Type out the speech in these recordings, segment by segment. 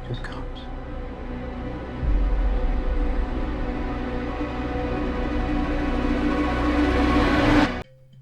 just comes.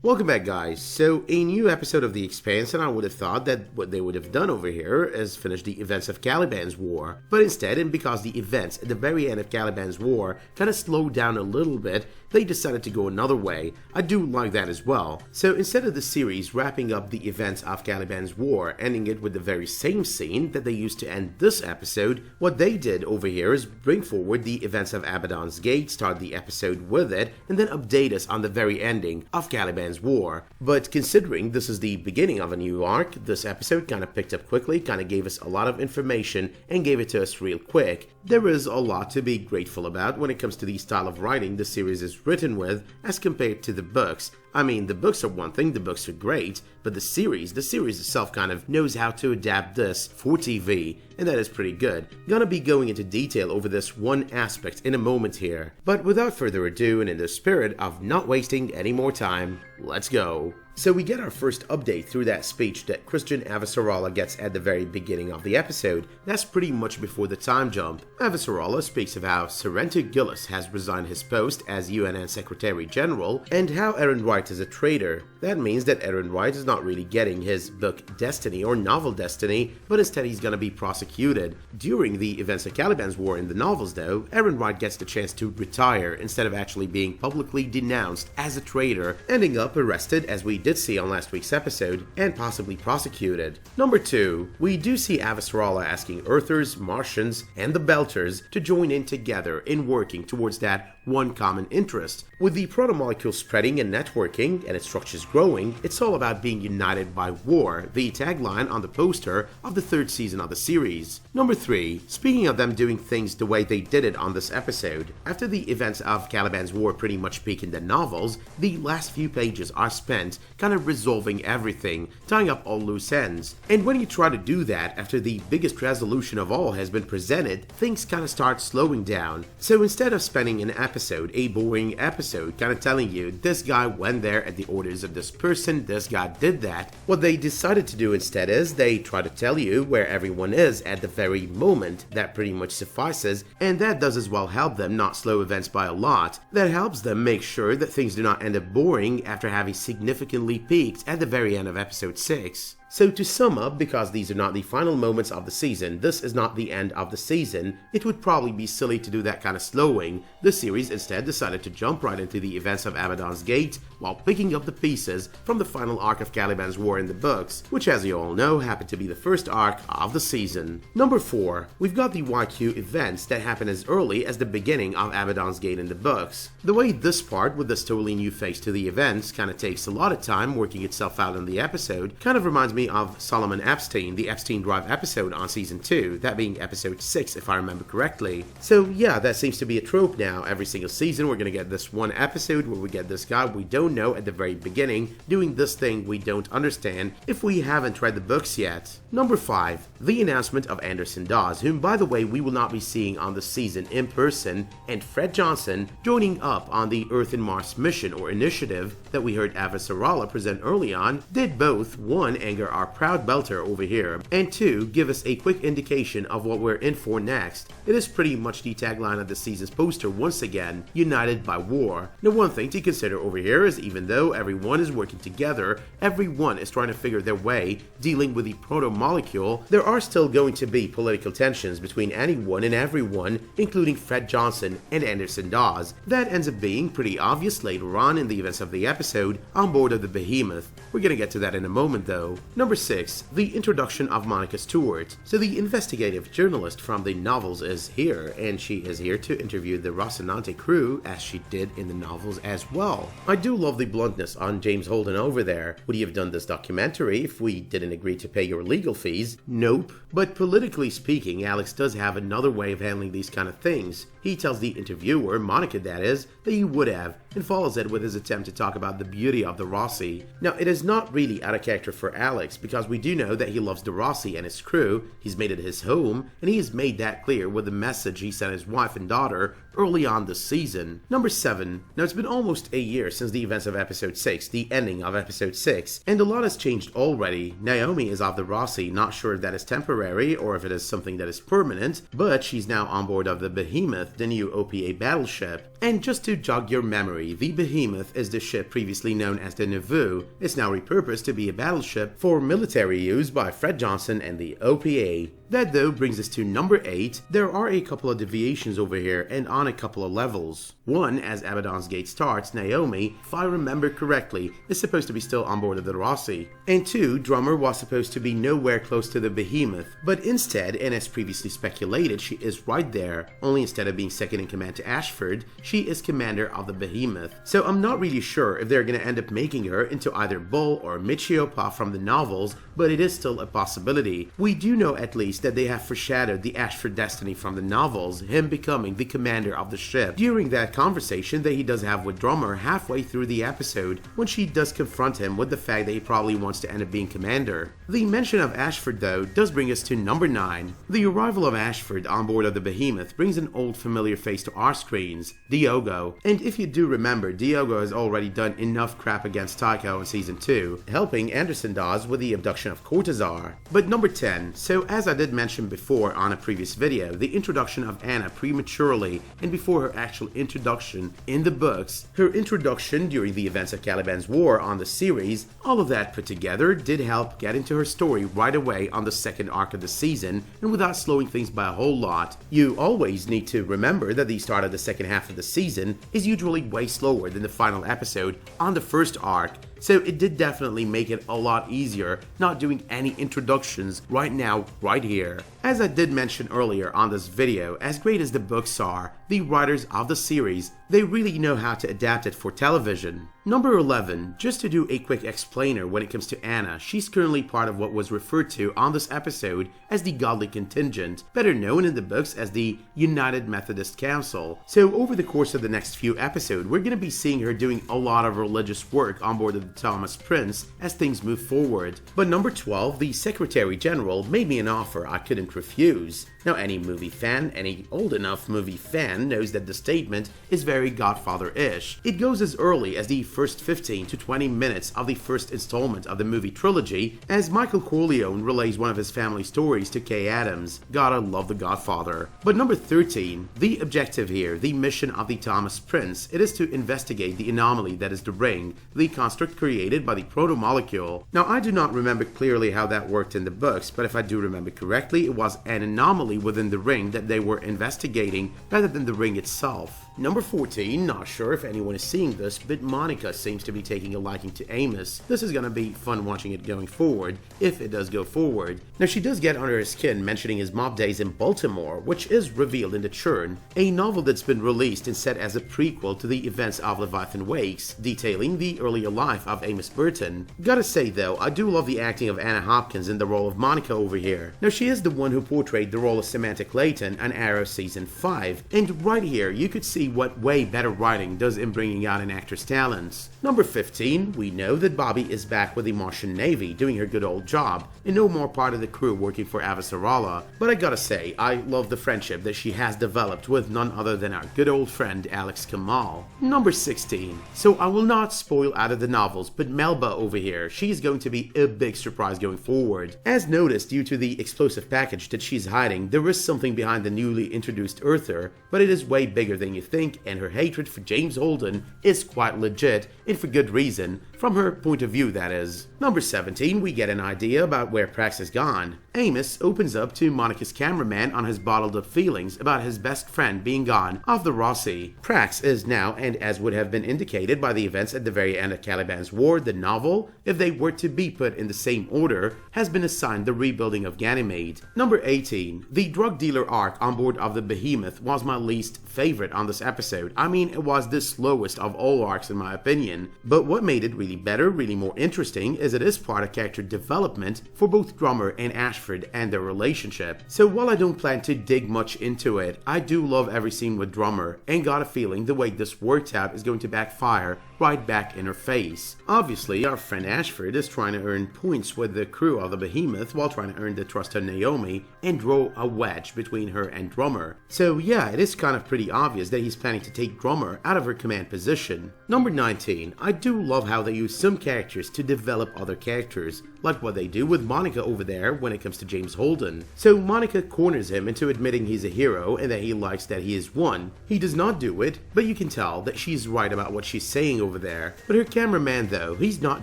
Welcome back, guys. So, a new episode of The Expanse, and I would have thought that what they would have done over here is finish the events of Caliban's war. But instead, and because the events at the very end of Caliban's war kind of slowed down a little bit, they decided to go another way. I do like that as well. So instead of the series wrapping up the events of Caliban's war, ending it with the very same scene that they used to end this episode, what they did over here is bring forward the events of ABADDON'S Gate, start the episode with it, and then update us on the very ending of Caliban's war. But considering this is the beginning of a new arc, this episode kind of picked up quickly, kind of gave us a lot of information, and gave it to us real quick. There is a lot to be grateful about when it comes to the style of writing the series is written with as compared to the books. I mean, the books are one thing, the books are great, but the series itself kind of knows how to adapt this for TV, and that is pretty good. Gonna be going into detail over this one aspect in a moment here. But without further ado, and in the spirit of not wasting any more time, let's go. So we get our first update through that speech that Chrisjen Avasarala gets at the very beginning of the episode. That's pretty much before the time jump. Avasarala speaks of how Sorrento Gillis has resigned his post as UNN Secretary General, and how Errinwright is a traitor. That means that Errinwright is not really getting his book Destiny or novel Destiny, but instead he's gonna be prosecuted. During the events of Caliban's war in the novels though, Errinwright gets the chance to retire instead of actually being publicly denounced as a traitor, ending up arrested as we did see on last week's episode, and possibly prosecuted. Number 2, we do see Avasarala asking Earthers, Martians, and the Belters to join in together in working towards that one common interest. With the proto-molecule spreading and networking, and its structures growing, it's all about being united by war, the tagline on the poster of the 3rd season of the series. Number 3, speaking of them doing things the way they did it on this episode, after the events of Caliban's war pretty much peak in the novels, the last few pages are spent kind of resolving everything, tying up all loose ends. And when you try to do that after the biggest resolution of all has been presented, things kind of start slowing down. So instead of spending an episode, a boring episode, kind of telling you this guy went there at the orders of this person, this guy did that, what they decided to do instead is they try to tell you where everyone is at the very moment. That pretty much suffices, and that does as well help them not slow events by a lot. That helps them make sure that things do not end up boring after having significantly peaked at the very end of episode 6. So to sum up, because these are not the final moments of the season, this is not the end of the season, it would probably be silly to do that kind of slowing. The series instead decided to jump right into the events of ABADDON'S Gate, while picking up the pieces from the final arc of Caliban's war in the books, which as you all know happened to be the first arc of the season. Number 4, we've got the YQ events that happen as early as the beginning of ABADDON'S Gate in the books. The way this part, with this totally new face to the events, kind of takes a lot of time working itself out in the episode, kind of reminds me of Solomon Epstein, the Epstein Drive episode on season 2, that being episode 6 if I remember correctly. So yeah, that seems to be a trope now. Every single season we're gonna get this one episode where we get this guy we don't know at the very beginning doing this thing we don't understand if we haven't read the books yet. Number 5, the announcement of Anderson Dawes, whom by the way we will not be seeing on the season in person, and Fred Johnson joining up on the Earth and Mars mission or initiative that we heard Avasarala present early on, did both 1 anger our proud belter over here, and 2 give us a quick indication of what we're in for next. It is pretty much the tagline of the season's poster once again, united by war. Now one thing to consider over here is even though everyone is working together, everyone is trying to figure their way dealing with the proto-molecule, there are still going to be political tensions between anyone and everyone, including Fred Johnson and Anderson Dawes. That ends up being pretty obvious later on in the events of the episode on board of the Behemoth. We're gonna get to that in a moment though. Number 6, the introduction of Monica Stewart. So the investigative journalist from the novels is here, and she is here to interview the ROCINANTE crew as she did in the novels as well. I do love the bluntness on James Holden over there. Would you have done this documentary if we didn't agree to pay your legal fees? Nope. But politically speaking, Alex does have another way of handling these kind of things. He tells the interviewer, Monica that is, that he would have, and follows it with his attempt to talk about the beauty of the Rossi. Now, it is not really out of character for Alex, because we do know that he loves the Rossi and his crew, he's made it his home, and he has made that clear with the message he sent his wife and daughter early on this season. Number 7. Now it's been almost a year since the events of episode 6, the ending of episode 6, and a lot has changed already. Naomi is off the Rossi, not sure if that is temporary or if it is something that is permanent, but she's now on board of the Behemoth, the new OPA battleship. And just to jog your memory, the Behemoth is the ship previously known as the Nauvoo. It's now repurposed to be a battleship for military use by Fred Johnson and the OPA. That though brings us to number 8. There are a couple of deviations over here and on a couple of levels. One, as ABADDON'S Gate starts, Naomi, if I remember correctly, is supposed to be still on board of the Rossi. And 2, Drummer was supposed to be nowhere close to the Behemoth, but instead, and as previously speculated, she is right there, only instead of being second in command to Ashford, she is commander of the Behemoth. So I'm not really sure if they're going to end up making her into either Bull or Michiopa from the novels, but it is still a possibility. We do know at least that they have foreshadowed the Ashford destiny from the novels, him becoming the commander of the ship, during that conversation that he does have with Drummer halfway through the episode, when she does confront him with the fact that he probably wants to end up being commander. The mention of Ashford though does bring us to number 9. The arrival of Ashford on board of the Behemoth brings an old familiar face to our screens, Diogo. And if you do remember, Diogo has already done enough crap against Tycho in season 2, helping Anderson Dawes with the abduction of Cortazar. But number 10, so as I did mention before on a previous video, the introduction of Anna prematurely and before her actual introduction in the books, her introduction during the events of Caliban's War on the series, all of that put together did help get into her story right away on the second arc of the season and without slowing things by a whole lot. You always need to remember that the start of the second half of the season is usually way slower than the final episode on the first arc, so it did definitely make it a lot easier not doing any introductions right now, right here. As I did mention earlier on this video, as great as the books are, the writers of the series, they really know how to adapt it for television. Number 11, just to do a quick explainer when it comes to Anna, she's currently part of what was referred to on this episode as the Godly Contingent, better known in the books as the United Methodist Council. So over the course of the next few episodes, we're going to be seeing her doing a lot of religious work on board of the Thomas Prince as things move forward. But number 12, the Secretary General made me an offer I couldn't refuse. Now any movie fan, any old enough movie fan knows that the statement is very Godfather-ish. It goes as early as the first 15 to 20 minutes of the first installment of the movie trilogy as Michael Corleone relays one of his family stories to Kay Adams. Gotta love The Godfather. But number 13, the objective here, the mission of the Thomas Prince, it is to investigate the anomaly that is the ring, the construct created by the proto-molecule. Now I do not remember clearly how that worked in the books, but if I do remember correctly, it was an anomaly within the ring that they were investigating rather than the ring itself. Number 14, not sure if anyone is seeing this, but Monica seems to be taking a liking to Amos. This is gonna be fun watching it going forward, if it does go forward. Now she does get under his skin mentioning his mob days in Baltimore, which is revealed in the CHURN, a novel that's been released and set as a prequel to the events of Leviathan Wakes, detailing the earlier life of Amos Burton. Gotta say though, I do love the acting of Anna Hopkins in the role of Monica over here. Now she is the one who portrayed the role of Samantha Clayton on Arrow Season 5, and right here you could see what way better writing does in bringing out an actor's talents. Number 15, we know that Bobby is back with the Martian Navy doing her good old job, and no more part of the crew working for Avasarala, but I gotta say, I love the friendship that she has developed with none other than our good old friend Alex Kamal. Number 16, so I will not spoil out of the novels, but Melba over here, she's going to be a big surprise going forward. As noticed, due to the explosive package that she's hiding, there is something behind the newly introduced Earther, but it is way bigger than you think, and her hatred for James Holden is quite legit, and for good reason, from her point of view that is. Number 17, we get an idea about where PRAX has gone. Amos opens up to Monica's cameraman on his bottled up feelings about his best friend being gone off the Rossi. PRAX is now, and as would have been indicated by the events at the very end of Caliban's War, the novel, if they were to be put in the same order, has been assigned the rebuilding of Ganymede. Number 18, the drug dealer arc on board of the Behemoth was my least favorite on this episode. I mean, it was the slowest of all arcs in my opinion, but what made it really better, really more interesting, is it is part of character development for both Drummer and Ashford and their relationship. So while I don't plan to dig much into it, I do love every scene with Drummer, and got a feeling the way this worked out is going to backfire right back in her face. Obviously, our friend Ashford is trying to earn points with the crew of the Behemoth while trying to earn the trust of Naomi and draw a wedge between her and Drummer. So yeah, it is kind of pretty obvious that he's planning to take Drummer out of her command position. Number 19. I do love how they use some characters to develop other characters, like what they do with Monica over there when it comes to James Holden. So Monica corners him into admitting he's a hero and that he likes that he is one. He does not do it, but you can tell that she's right about what she's saying over there. But her cameraman though, he's not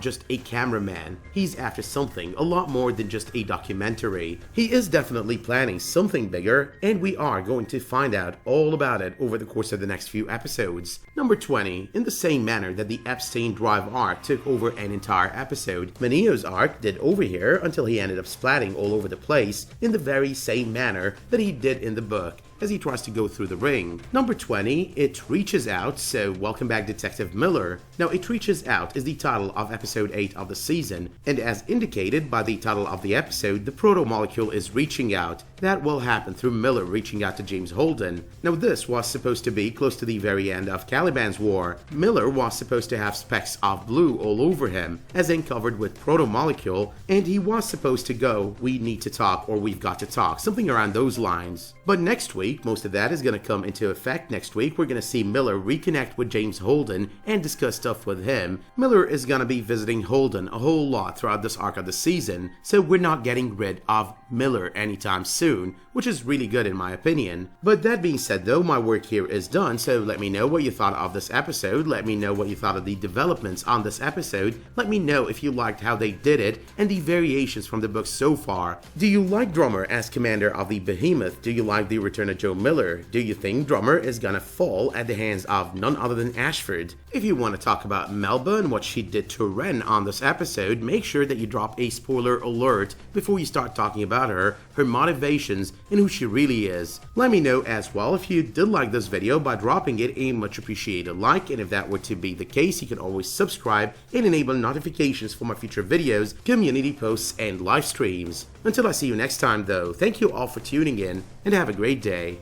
just a cameraman. He's after something a lot more than just a documentary. He is definitely planning something bigger, and we are going to find out all about it over the course of the next few episodes. Number 20. In the same manner that the Epstein Drive arc took over an entire episode, MANEO's arc did over here until he ended up splatting all over the place in the very same manner that he did in the book as he tries to go through the ring. Number 20, It Reaches Out, so welcome back Detective Miller. Now, It Reaches Out is the title of episode 8 of the season, and as indicated by the title of the episode, the proto-molecule is reaching out. That will happen through Miller reaching out to James Holden. Now, this was supposed to be close to the very end of Caliban's war. Miller was supposed to have specks of blue all over him, as in covered with proto-molecule, and he was supposed to go, "We need to talk," or "We've got to talk," something around those lines. But next week, most of that is going to come into effect next week. We're going to see Miller reconnect with James Holden and discuss stuff with him. Miller is going to be visiting Holden a whole lot throughout this arc of the season, so we're not getting rid of Miller anytime soon, which is really good in my opinion. But that being said though, my work here is done, so let me know what you thought of this episode, let me know what you thought of the developments on this episode, let me know if you liked how they did it and the variations from the book so far. Do you like Drummer as commander of the Behemoth? Do you like the return of Joe Miller? Do you think Drummer is gonna fall at the hands of none other than Ashford? If you want to talk about Melba and what she did to Ren on this episode, make sure that you drop a spoiler alert before you start talking about her motivations, and who she really is. Let me know as well if you did like this video by dropping it a much appreciated like, and if that were to be the case, you can always subscribe and enable notifications for my future videos, community posts, and live streams. Until I see you next time though, thank you all for tuning in, and have a great day.